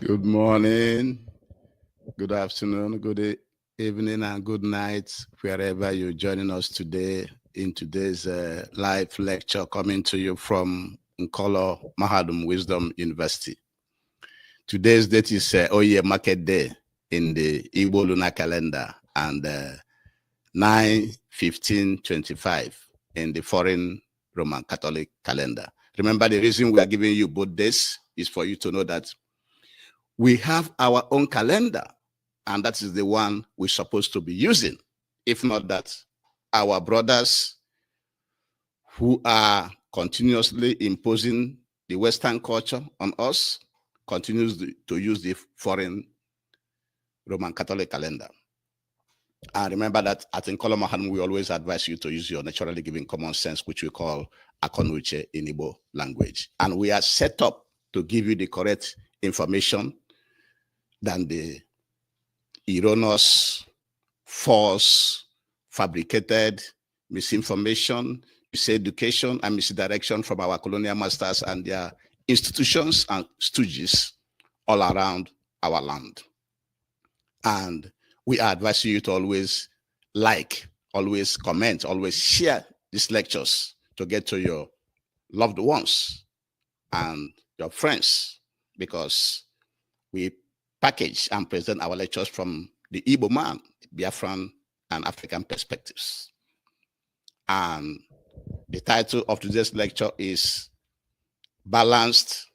Good morning, good afternoon, evening, and good night, wherever you're joining us today in today's live lecture coming to you from Nkolo Mahadum Wisdom University. Today's date is Oye Market Day in the Igbo lunar calendar and 9/15/25 in the foreign Roman Catholic calendar. Remember, the reason we are giving you both days is for you to know that we have our own calendar, and that is the one we're supposed to be using. If not that, our brothers who are continuously imposing the Western culture on us continues to use the foreign Roman Catholic calendar. And remember that at Nkolo Mahadum, we always advise you to use your naturally given common sense, which we call Akonuche in Igbo language. And we are set up to give you the correct information than the erroneous, false, fabricated, misinformation, miseducation, and misdirection from our colonial masters and their institutions and stooges all around our land. And we advise you to always like, always comment, always share these lectures to get to your loved ones and your friends, because we package and present our lectures from the Igbo man, Biafran and African perspectives. And the title of today's lecture is Balanced,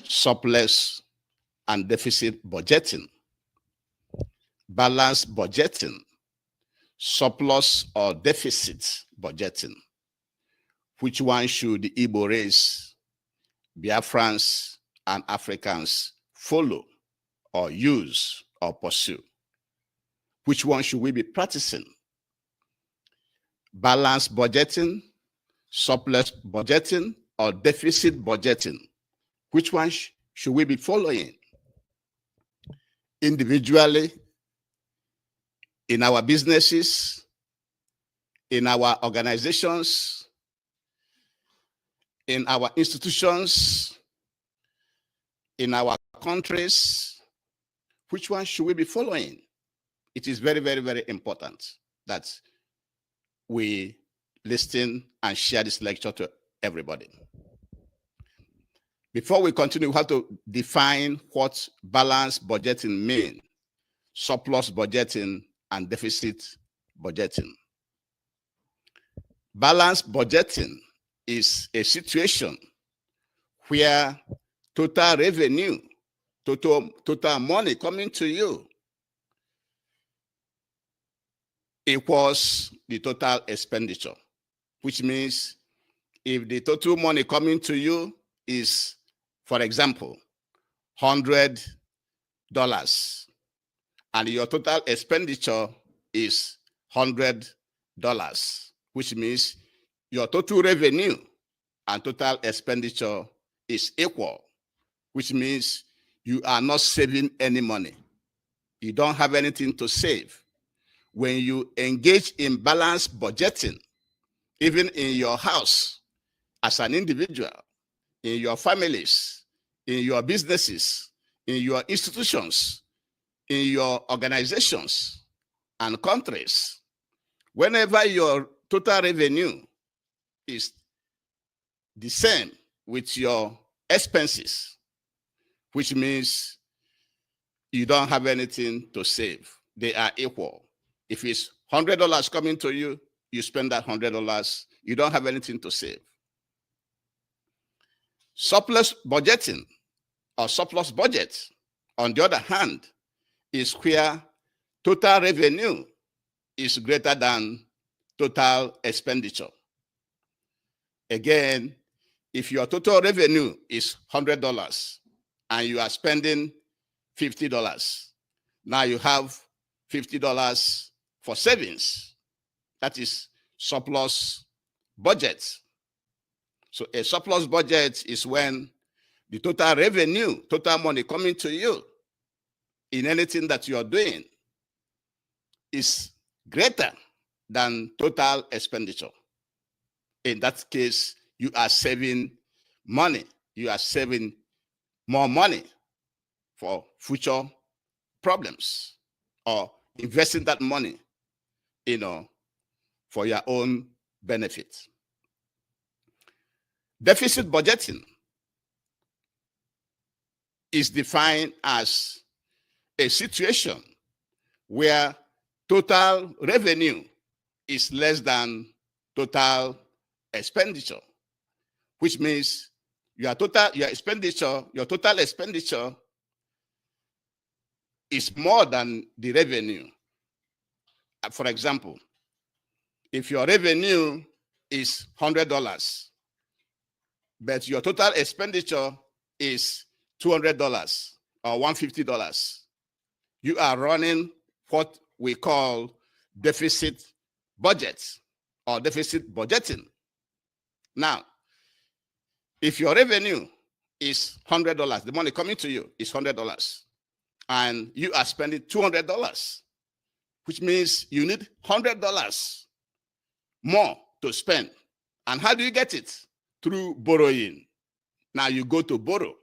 Surplus, and Deficit Budgeting. Balanced budgeting, surplus or deficit budgeting. Which one should the Igbo race, Biafrans and Africans follow or use or pursue? Which one should we be practicing? Balanced budgeting, surplus budgeting, or deficit budgeting? Which one should we be following? Individually, in our businesses, in our organizations, in our institutions, in our countries, which one should we be following? It is very, very, very important that we listen and share this lecture to everybody. Before we continue, we have to define what balanced budgeting means, surplus budgeting, and deficit budgeting. Balanced budgeting is a situation where total revenue, total money coming to you equals the total expenditure, which means if the total money coming to you is, for example, $100, and your total expenditure is $100, which means your total revenue and total expenditure is equal, which means you are not saving any money. You don't have anything to save. When you engage in balanced budgeting, even in your house, as an individual, in your families, in your businesses, in your institutions, in your organizations and countries, whenever your total revenue is the same with your expenses, which means you don't have anything to save. They are equal. If it's $100 coming to you, you spend that $100, you don't have anything to save. Surplus budgeting or surplus budget, on the other hand, is where total revenue is greater than total expenditure. Again, if your total revenue is $100 and you are spending $50, now you have $50 for savings. That is surplus budget. So a surplus budget is when the total revenue, total money coming to you in anything that you are doing is greater than total expenditure. In that case, you are saving money. You are saving more money. for future problems or investing that money, for your own benefit. Deficit budgeting is defined as a situation where total revenue is less than total expenditure, which means your total expenditure is more than the revenue. For example, if your revenue is $100, but your total expenditure is $200 or $150, you are running what we call deficit budget or deficit budgeting. Now, if your revenue is $100, the money coming to you is $100, and you are spending $200, which means you need $100 more to spend. And how do you get it? Through borrowing. Now you go to borrow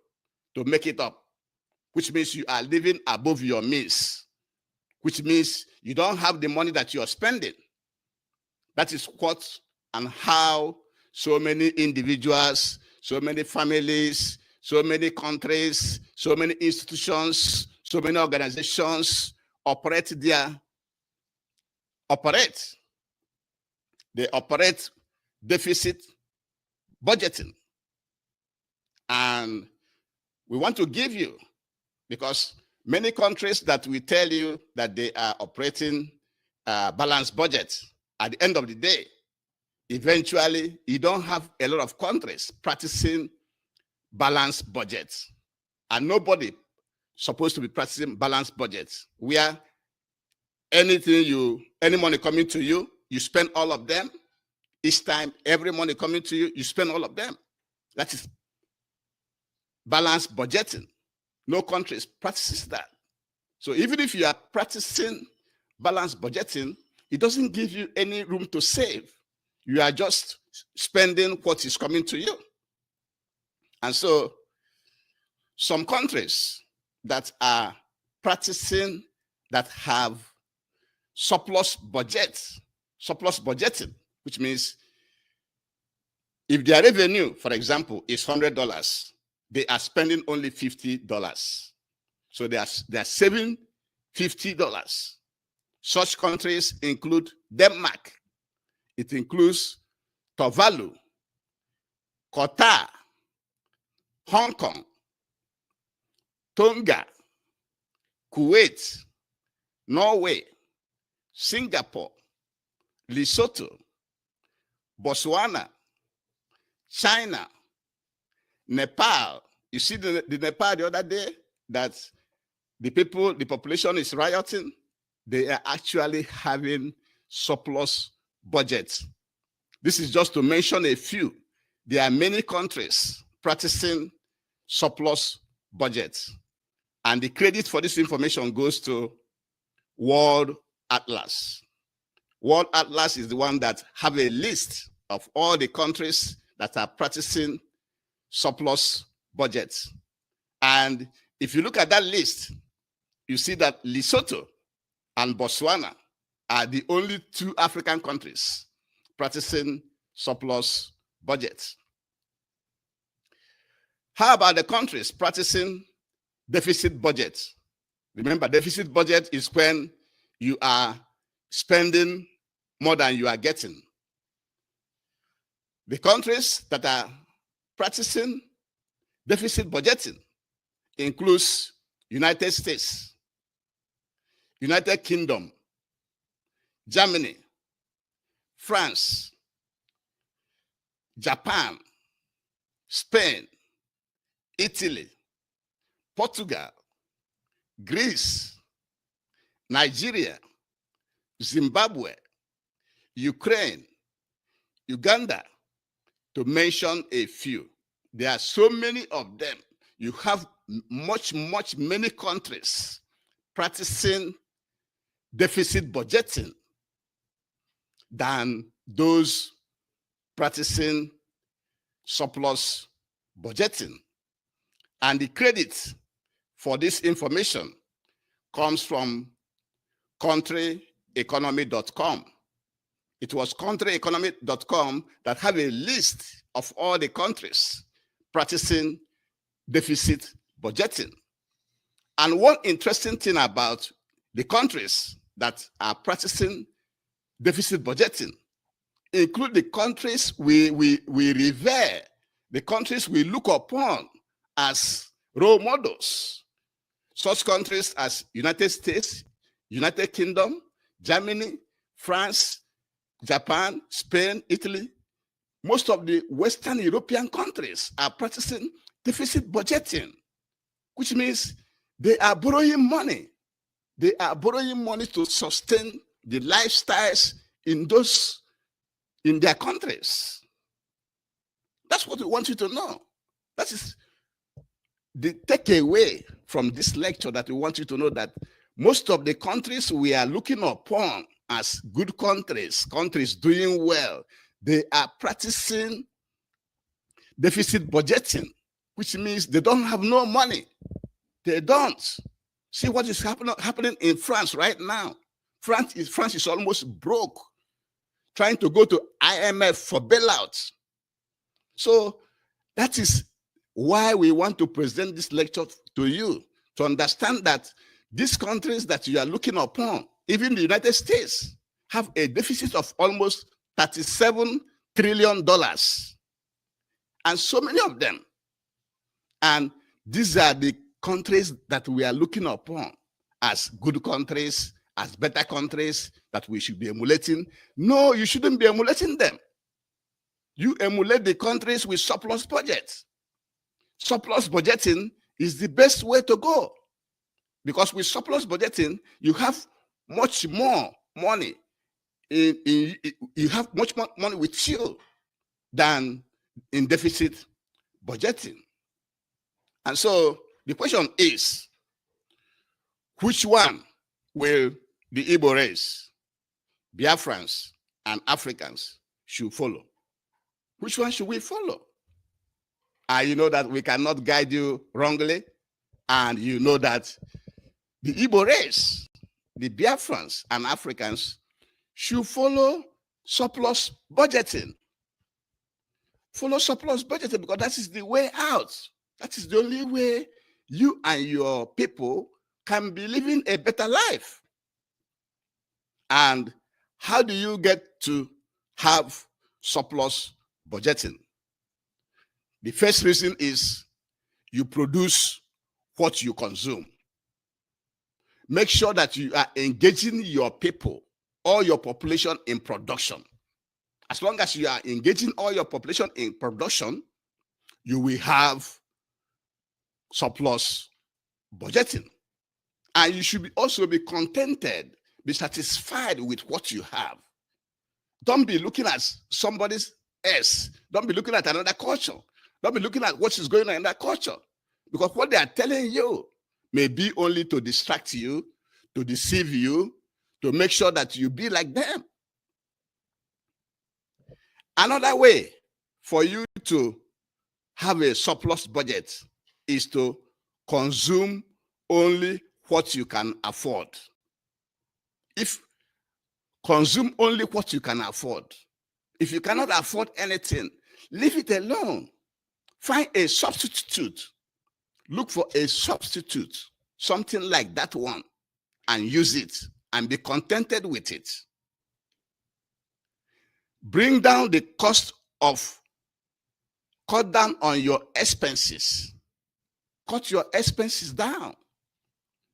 to make it up, which means you are living above your means, which means you don't have the money that you're spending. That is what and how so many individuals, so many families, so many countries, so many institutions, so many organizations operate. They operate deficit budgeting. And we want to give you, because many countries that we tell you that they are operating balanced budget, at the end of the day, eventually you don't have a lot of countries practicing balanced budgets. And nobody supposed to be practicing balanced budgets, where any money coming to you, you spend all of them. Each time, every money coming to you, you spend all of them. That is balanced budgeting. No country practices that. So even if you are practicing balanced budgeting, it doesn't give you any room to save. You are just spending what is coming to you. And so some countries that are practicing, that have surplus budgeting, which means if their revenue, for example, is $100, they are spending only $50. So they are saving $50. Such countries include Denmark. It includes Tuvalu, Qatar, Hong Kong, Tonga, Kuwait, Norway, Singapore, Lesotho, Botswana, China, Nepal. You see the Nepal the other day, that the population is rioting. They are actually having surplus budgets. This is just to mention a few. There are many countries practicing surplus budgets. And the credit for this information goes to World Atlas. World Atlas is the one that have a list of all the countries that are practicing surplus budgets. And if you look at that list, you see that Lesotho and Botswana are the only two African countries practicing surplus budgets. How about the countries practicing deficit budget? Remember, deficit budget is when you are spending more than you are getting. The countries that are practicing deficit budgeting includes United States, United Kingdom, Germany, France, Japan, Spain, Italy, Portugal, Greece, Nigeria, Zimbabwe, Ukraine, Uganda, to mention a few. There are so many of them. You have many countries practicing deficit budgeting than those practicing surplus budgeting. And the credit for this information comes from countryeconomy.com. It was countryeconomy.com that have a list of all the countries practicing deficit budgeting. And one interesting thing about the countries that are practicing deficit budgeting include the countries we revere, the countries we look upon as role models. Such countries as United States, United Kingdom, Germany, France, Japan, Spain, Italy. Most of the Western European countries are practicing deficit budgeting, which means they are borrowing money. They are borrowing money to sustain the lifestyles in their countries. That's what we want you to know. That is the takeaway from this lecture, that we want you to know that most of the countries we are looking upon as good countries, countries doing well, they are practicing deficit budgeting, which means they don't have no money. They don't. See what is happening in France right now. France is almost broke, trying to go to IMF for bailouts. So that is why we want to present this lecture to you, to understand that these countries that you are looking upon, even the United States, have a deficit of almost $37 trillion. And so many of them. And these are the countries that we are looking upon as good countries, as better countries that we should be emulating. No, you shouldn't be emulating them. You emulate the countries with surplus budgets. Surplus budgeting is the best way to go, because with surplus budgeting, you have much more money. You have much more money with you than in deficit budgeting. And so the question is, which one will the Igbo race, Biafrans and Africans should follow? Which one should we follow? And you know that we cannot guide you wrongly. And you know that the Igbo race, the Biafrans and Africans, should follow surplus budgeting. Follow surplus budgeting, because that is the way out. That is the only way you and your people can be living a better life. And how do you get to have surplus budgeting? The first reason is you produce what you consume. Make sure that you are engaging your people, all your population, in production. As long as you are engaging all your population in production, you will have surplus budgeting. And you should also be contented, be satisfied with what you have. Don't be looking at somebody else. Don't be looking at another culture. Don't be looking at what is going on in that culture. Because what they are telling you may be only to distract you, to deceive you, to make sure that you be like them. Another way for you to have a surplus budget is to consume only what you can afford. Consume only what you can afford. If you cannot afford anything, leave it alone. Find a substitute. Look for a substitute, something like that one, and use it and be contented with it. Bring down the cost of, cut down on your expenses. Cut your expenses down.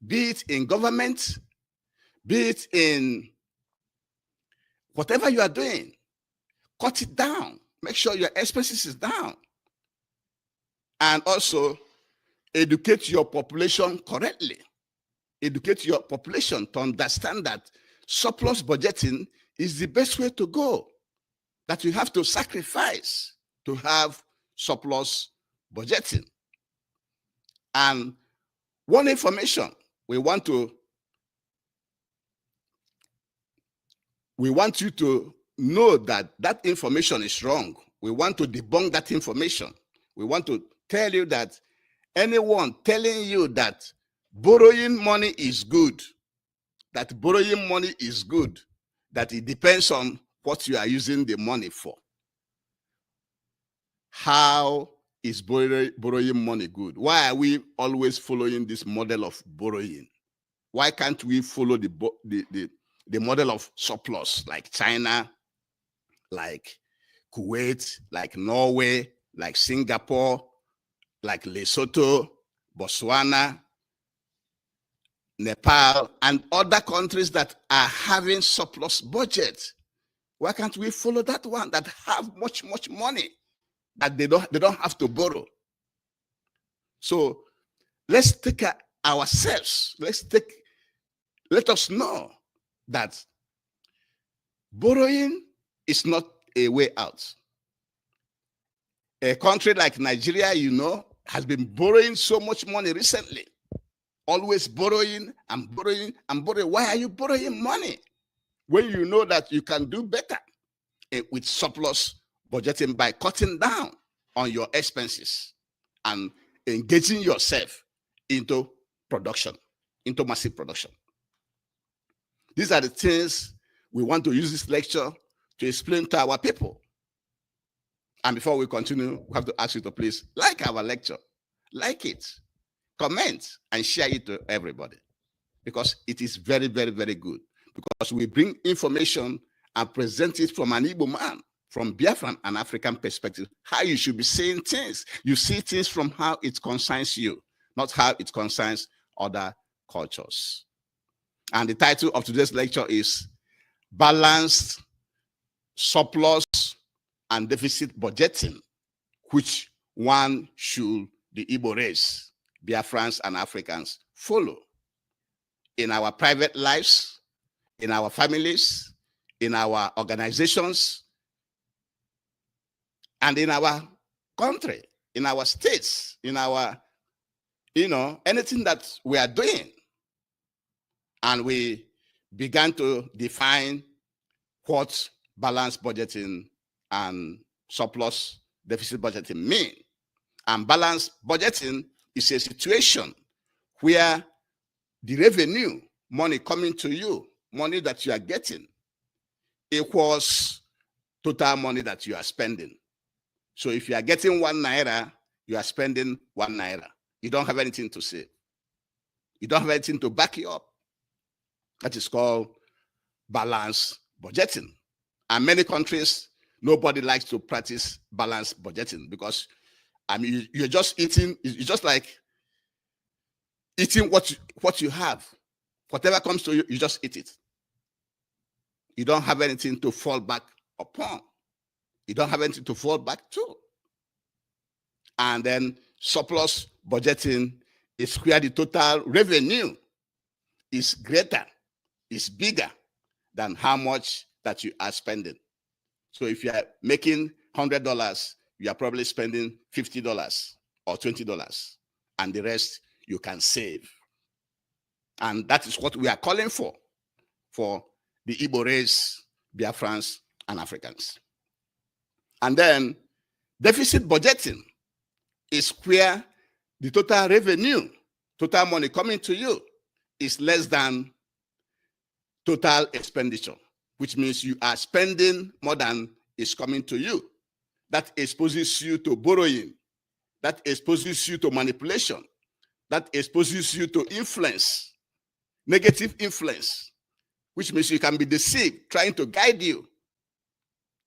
Be it in government, be it in whatever you are doing. Cut it down. Make sure your expenses is down. And also educate your population correctly. Educate your population to understand that surplus budgeting is the best way to go, that you have to sacrifice to have surplus budgeting. And one information we want you to know that that information is wrong. We want to debunk that information. We want to tell you that anyone telling you that borrowing money is good, that borrowing money is good, that it depends on what you are using the money for. How is borrowing money good? Why are we always following this model of borrowing? Why can't we follow the model of surplus, like China, like Kuwait, like Norway, like Singapore, like Lesotho, Botswana, Nepal, and other countries that are having surplus budget? Why can't we follow that one, that have much money that they don't have to borrow? So let's take ourselves, let us know that borrowing is not a way out. A country like Nigeria, has been borrowing so much money recently. Always borrowing and borrowing and borrowing. Why are you borrowing money when you know that you can do better with surplus budgeting by cutting down on your expenses and engaging yourself into production, into massive production? These are the things we want to use this lecture to explain to our people. And before we continue, we have to ask you to please like our lecture, like it, comment, and share it to everybody, because it is very, very, very good. Because we bring information and present it from an Igbo man, from Biafran and African perspective, how you should be seeing things. You see things from how it concerns you, not how it concerns other cultures. And the title of today's lecture is Balanced Surplus and Deficit Budgeting. Which one should the Igbo race, Biafrans and Africans, follow in our private lives, in our families, in our organizations, and in our country, in our states, in our, anything that we are doing? And we began to define what balanced budgeting and surplus deficit budgeting mean. And balanced budgeting is a situation where the revenue, money coming to you, money that you are getting, equals total money that you are spending. So if you are getting 1 naira, you are spending 1 naira. You don't have anything to say. You don't have anything to back you up. That is called balanced budgeting. And many countries, nobody likes to practice balanced budgeting, because you're just eating. It's just like eating what you have. Whatever comes to you, you just eat it. You don't have anything to fall back upon. You don't have anything to fall back to. And then surplus budgeting is where the total revenue is greater, is bigger than how much that you are spending. So if you are making $100, you are probably spending $50 or $20, and the rest you can save. And that is what we are calling for the Igbo race, Biafrans and Africans. And then deficit budgeting is where the total revenue, total money coming to you, is less than total expenditure, which means you are spending more than is coming to you. That exposes you to borrowing. That exposes you to manipulation. That exposes you to influence, negative influence, which means you can be deceived, trying to guide you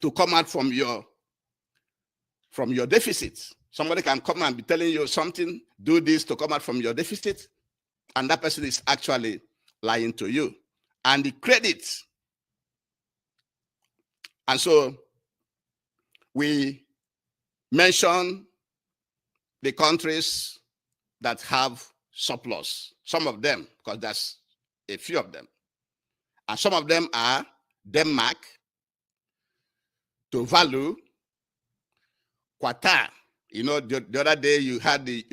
to come out from your deficit. Somebody can come and be telling you something, do this to come out from your deficit, and that person is actually lying to you. And the credit. And so we mention the countries that have surplus, some of them, because there's a few of them. And some of them are Denmark, Tuvalu, Qatar. The other day you had the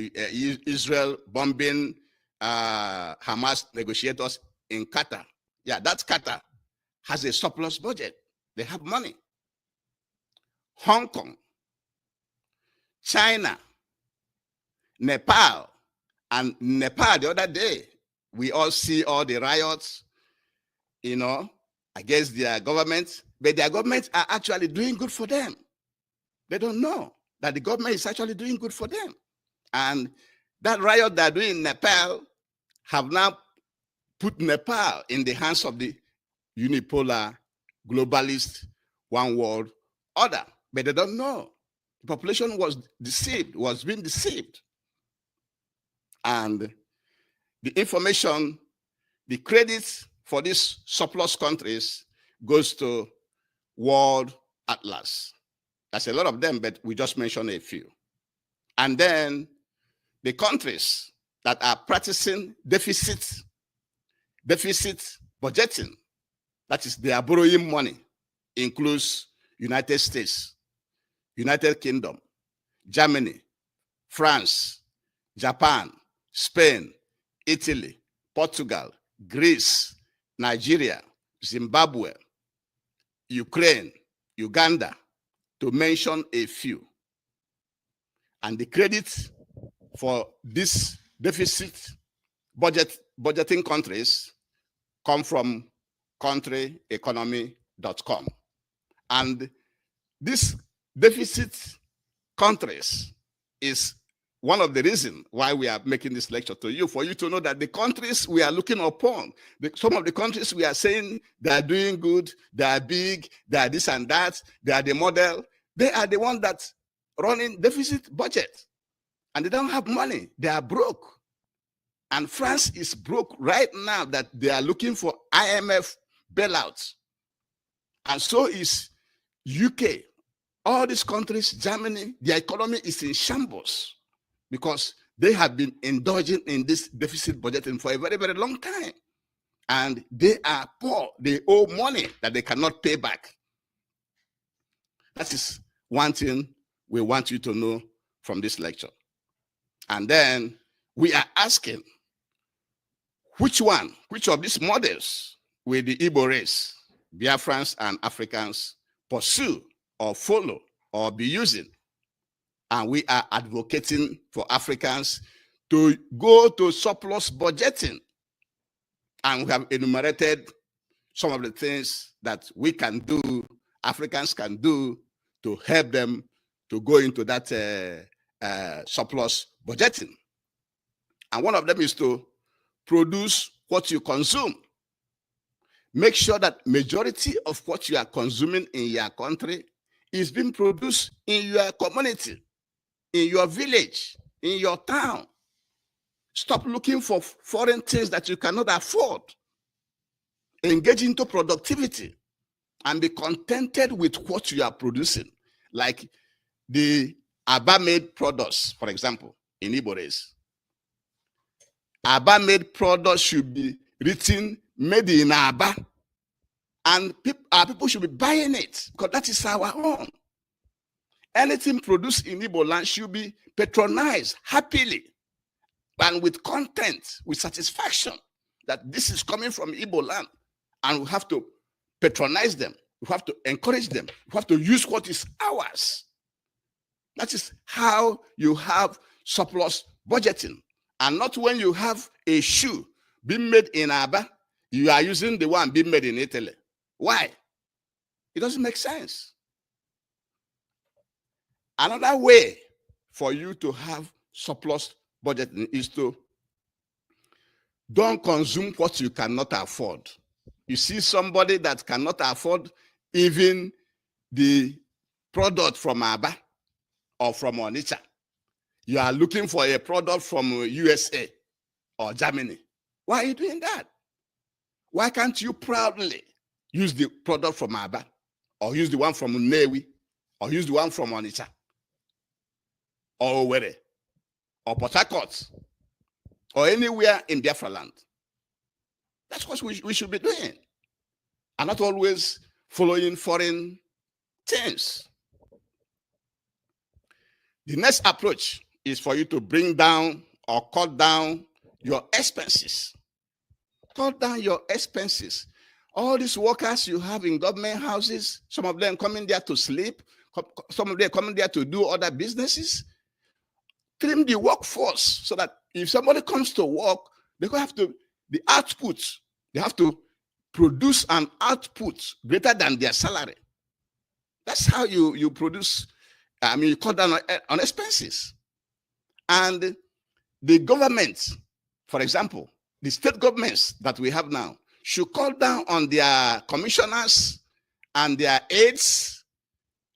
Israel bombing Hamas negotiators in Qatar. Yeah, that's Qatar. Has a surplus budget. They have money. Hong Kong, China, Nepal, And Nepal the other day, we all see all the riots, against their government, but their government are actually doing good for them. They don't know that the government is actually doing good for them. And that riot they're doing in Nepal have now put Nepal in the hands of the unipolar, globalist, one world order. But they don't know. The population was deceived, was being deceived. And the information, the credit for these surplus countries goes to World Atlas. That's a lot of them, but we just mentioned a few. And then the countries that are practicing deficit budgeting, that is, they are borrowing money, includes United States, United Kingdom, Germany, France, Japan, Spain, Italy, Portugal, Greece, Nigeria, Zimbabwe, Ukraine, Uganda, to mention a few. And the credit for this deficit budgeting countries come from countryeconomy.com. And this deficit countries is one of the reasons why we are making this lecture to you, for you to know that the countries we are looking upon, some of the countries we are saying they are doing good, they are big, they are this and that, they are the model, they are the ones that running deficit budget. And they don't have money, they are broke. And France is broke right now that they are looking for IMF bailouts. And so is UK. All these countries, Germany, their economy is in shambles because they have been indulging in this deficit budgeting for a very, very long time. And they are poor. They owe money that they cannot pay back. That is one thing we want you to know from this lecture. And then we are asking, which of these models will the Igbo race, Biafrans and Africans, pursue or follow or be using? And we are advocating for Africans to go to surplus budgeting. And we have enumerated some of the things that we can do, Africans can do, to help them to go into that surplus budgeting. And one of them is to produce what you consume. Make sure that majority of what you are consuming in your country is being produced in your community, in your village, in your town. Stop looking for foreign things that you cannot afford. Engage into productivity and be contented with what you are producing. Like the Aba-made products, for example, in Igbo race. Aba-made products should be written made in Aba. And our people should be buying it because that is our own. Anything produced in Igbo land should be patronized happily and with content, with satisfaction that this is coming from Igbo land. And we have to patronize them. We have to encourage them. We have to use what is ours. That is how you have surplus budgeting. And not when you have a shoe being made in Aba, you are using the one being made in Italy. Why? It doesn't make sense. Another way for you to have surplus budgeting is to don't consume what you cannot afford. You see somebody that cannot afford even the product from Aba or from Onitsha. You are looking for a product from USA or Germany. Why are you doing that? Why can't you proudly use the product from Aba, or use the one from Newi, or use the one from Onitsha, or Owerri, or Port Harcourt, or anywhere in Biafra land? That's what we should be doing, and not always following foreign things. The next approach is for you to bring down or cut down your expenses. Cut down your expenses. All these workers you have in government houses, some of them coming there to sleep, some of them coming there to do other businesses. trim the workforce so that if somebody comes to work, they have to, the output, they have to produce an output greater than their salary. That's how you produce, you cut down on expenses. And the government, for example, the state governments that we have now should cut down on their commissioners and their aides,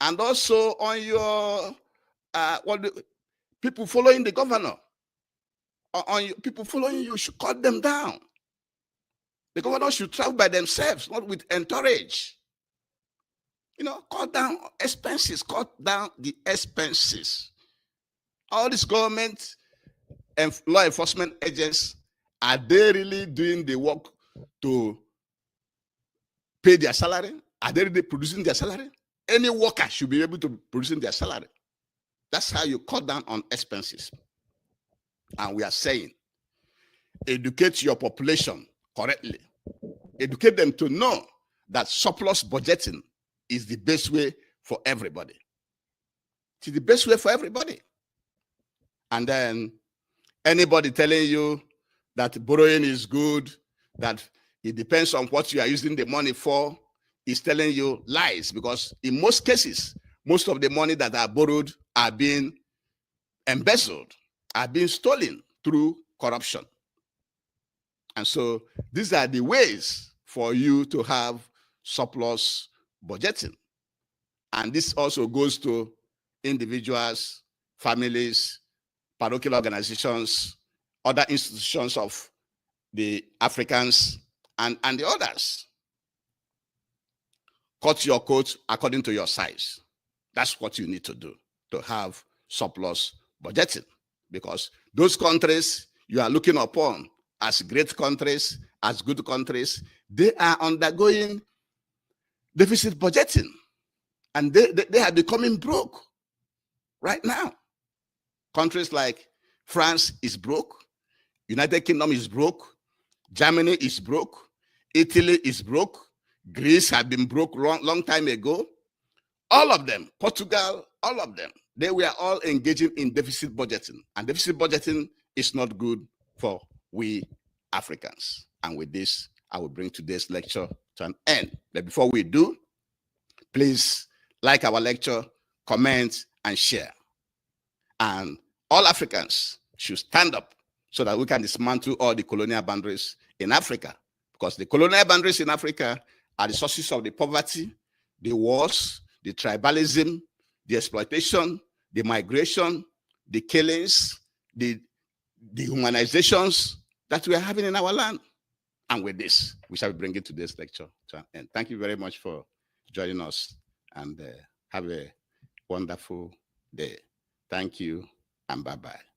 and also on your people following the governor. On people following you should cut them down. The governor should travel by themselves, not with entourage. Cut down expenses, cut down the expenses. All these government and law enforcement agents, are they really doing the work to pay their salary? Are they really producing their salary? Any worker should be able to produce their salary. That's how you cut down on expenses. And we are saying, educate your population correctly. Educate them to know that surplus budgeting is the best way for everybody. It's the best way for everybody. And then anybody telling you that borrowing is good, that it depends on what you are using the money for, is telling you lies, because in most cases, most of the money that are borrowed are being embezzled, are being stolen through corruption. And so these are the ways for you to have surplus budgeting. And this also goes to individuals, families, parochial organizations, other institutions of the Africans, and the others. Cut your coat according to your size. That's what you need to do to have surplus budgeting, because those countries you are looking upon as great countries, as good countries, they are undergoing deficit budgeting, and they are becoming broke right now. Countries like France is broke, United Kingdom is broke, Germany is broke, Italy is broke, Greece had been broke long time ago. All of them, Portugal, all of them, they were all engaging in deficit budgeting. And deficit budgeting is not good for we Africans. And with this, I will bring today's lecture to an end. But before we do, please like our lecture, comment, and share. And all Africans should stand up so that we can dismantle all the colonial boundaries in Africa. Because the colonial boundaries in Africa are the sources of the poverty, the wars, the tribalism, the exploitation, the migration, the killings, the dehumanizations that we are having in our land. And with this, we shall be bringing today's lecture to an end. Thank you very much for joining us, and have a wonderful day. Thank you, and bye-bye.